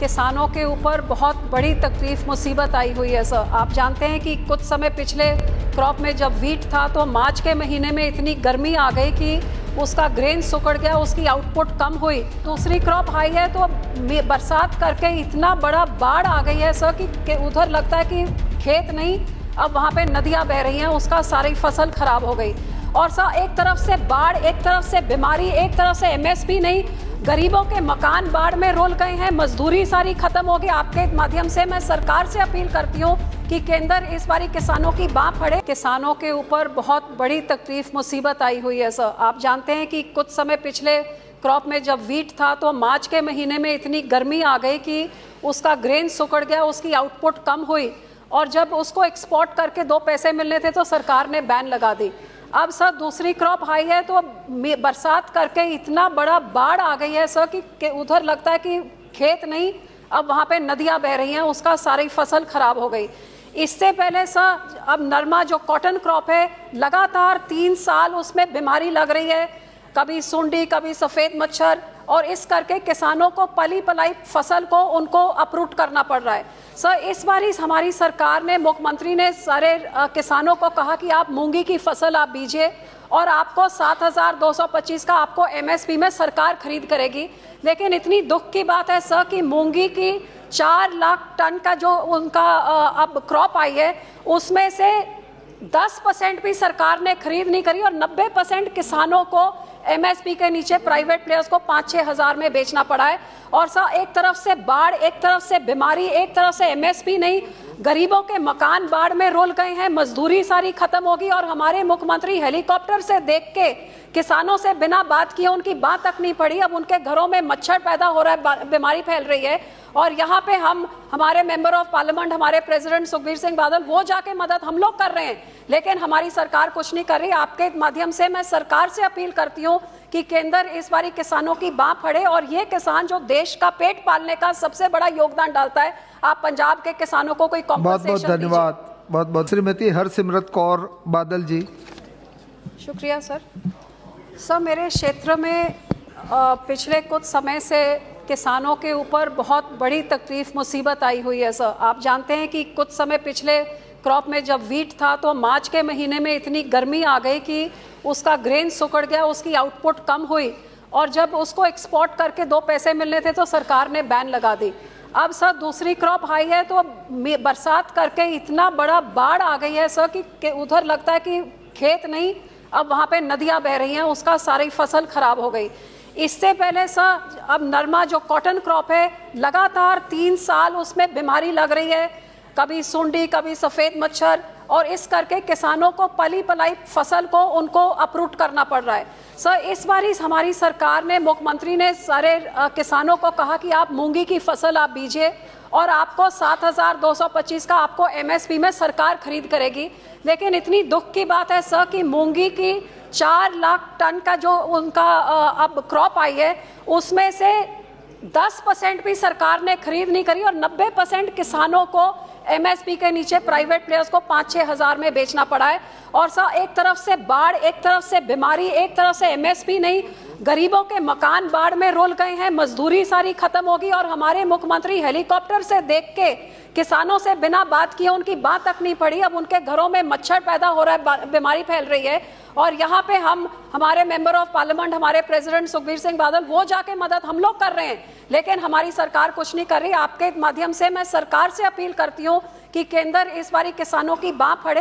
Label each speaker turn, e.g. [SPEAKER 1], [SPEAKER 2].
[SPEAKER 1] किसानों के ऊपर बहुत बड़ी तकलीफ मुसीबत आई हुई है सर। आप जानते हैं कि कुछ समय पिछले क्रॉप में जब वीट था तो मार्च के महीने में इतनी गर्मी आ गई कि उसका ग्रेन सुकड़ गया, उसकी आउटपुट कम हुई। दूसरी क्रॉप हाई है तो बरसात करके इतना बड़ा बाढ़ आ गई है सर कि उधर लगता है कि खेत नहीं, अब वहाँ पे नदियाँ बह रही हैं, उसका सारी फसल खराब हो गई। और सर एक तरफ से बाढ़, एक तरफ से बीमारी, एक तरफ से एमएसपी नहीं, गरीबों के मकान बाढ़ में रोल गए हैं, मजदूरी सारी खत्म हो गई। आपके माध्यम से मैं सरकार से अपील करती हूँ कि केंद्र इस बारी किसानों की बाँह फड़े। किसानों के ऊपर बहुत बड़ी तकलीफ मुसीबत आई हुई है सर। आप जानते हैं कि कुछ समय पिछले क्रॉप में जब वीट था तो मार्च के महीने में इतनी गर्मी आ गई कि उसका ग्रेन सुकड़ गया, उसकी आउटपुट कम हुई और जब उसको एक्सपोर्ट करके 2 पैसे मिलने थे तो सरकार ने बैन लगा दी। अब सर दूसरी क्रॉप हाई है तो बरसात करके इतना बड़ा बाढ़ आ गई है सर कि उधर लगता है कि खेत नहीं, अब वहाँ पे नदियाँ बह रही हैं, उसका सारी फसल खराब हो गई। इससे पहले सर अब नरमा जो कॉटन क्रॉप है, लगातार 3 साल उसमें बीमारी लग रही है, कभी सुंडी, कभी सफ़ेद मच्छर, और इस करके किसानों को पली पलाई फसल को उनको अप्रूट करना पड़ रहा है। सर इस बार हमारी सरकार ने, मुख्यमंत्री ने सारे किसानों को कहा कि आप मूंगी की फसल आप बीजिए और आपको 7,225 का आपको एमएसपी में सरकार खरीद करेगी। लेकिन इतनी दुख की बात है सर कि मूंगी की 4 लाख टन का जो उनका अब क्रॉप आई है उसमें से 10% भी सरकार ने खरीद नहीं करी और 90% किसानों को एमएसपी के नीचे प्राइवेट प्लेयर्स को 5-6 हज़ार में बेचना पड़ा है। और सर एक तरफ से बाढ़, एक तरफ से बीमारी, एक तरफ से एमएसपी नहीं, गरीबों के मकान बाढ़ में रोल गए हैं, मजदूरी सारी खत्म होगी और हमारे मुख्यमंत्री हेलीकॉप्टर से देख के किसानों से बिना बात किए, उनकी बात तक नहीं पड़ी। अब उनके घरों में मच्छर पैदा हो रहा है, बीमारी फैल रही है और यहाँ पे हमारे मेंबर ऑफ पार्लियामेंट, हमारे प्रेसिडेंट सुखबीर सिंह बादल, वो जाके मदद हम लोग कर रहे हैं, लेकिन हमारी सरकार कुछ नहीं कर रही। आपके माध्यम से मैं सरकार से अपील करती हूँ कि केंद्र इस बारी किसानों की बाँह फड़े और ये किसान जो देश का पेट पालने का सबसे बड़ा योगदान डालता है, आप पंजाब के किसानों को कोई कॉम्पनसेशन
[SPEAKER 2] बहुत बहुत धन्यवाद। बहुत बहुत श्रीमती हरसिमरत कौर बादल जी।
[SPEAKER 1] शुक्रिया सर। सर मेरे क्षेत्र में पिछले कुछ समय से किसानों के ऊपर बहुत बड़ी तकलीफ मुसीबत आई हुई है सर। आप जानते हैं कि कुछ समय पिछले क्रॉप में जब वीट था तो मार्च के महीने में इतनी गर्मी आ गई कि उसका ग्रेन सुकड़ गया, उसकी आउटपुट कम हुई और जब उसको एक्सपोर्ट करके 2 पैसे मिलने थे तो सरकार ने बैन लगा दी। अब सर दूसरी क्रॉप हाई है तो बरसात करके इतना बड़ा बाढ़ आ गई है सर कि उधर लगता है कि खेत नहीं, अब वहाँ पे नदियाँ बह रही हैं, उसका सारी फसल खराब हो गई। इससे पहले सर अब नरमा जो कॉटन क्रॉप है, लगातार 3 साल उसमें बीमारी लग रही है, कभी सुंडी, कभी सफ़ेद मच्छर, और इस करके किसानों को पली पलाई फसल को उनको अप्रूट करना पड़ रहा है। सर इस बार हमारी सरकार ने, मुख्यमंत्री ने सारे किसानों को कहा कि आप मूंगी की फसल आप बीजिए और आपको 7,225 का आपको एमएसपी में सरकार खरीद करेगी। लेकिन इतनी दुख की बात है सर कि मूंगी की 4 लाख टन का जो उनका अब क्रॉप आई है उसमें से 10% भी सरकार ने खरीद नहीं करी और 90% किसानों को एमएसपी के नीचे प्राइवेट प्लेयर्स को 5-6 हज़ार में बेचना पड़ा है। और सर एक तरफ से बाढ़, एक तरफ से बीमारी, एक तरफ से एमएसपी नहीं, गरीबों के मकान बाढ़ में रोल गए हैं, मजदूरी सारी खत्म होगी और हमारे मुख्यमंत्री हेलीकॉप्टर से देख के किसानों से बिना बात किए, उनकी बात तक नहीं पड़ी। अब उनके घरों में मच्छर पैदा हो रहा है, बीमारी फैल रही है और यहाँ पे हमारे मेंबर ऑफ पार्लियामेंट, हमारे प्रेसिडेंट सुखबीर सिंह बादल, वो जाके मदद हम लोग कर रहे हैं, लेकिन हमारी सरकार कुछ नहीं कर रही। आपके माध्यम से मैं सरकार से अपील करती हूँ कि केंद्र इस बारी किसानों की बाँह फड़े।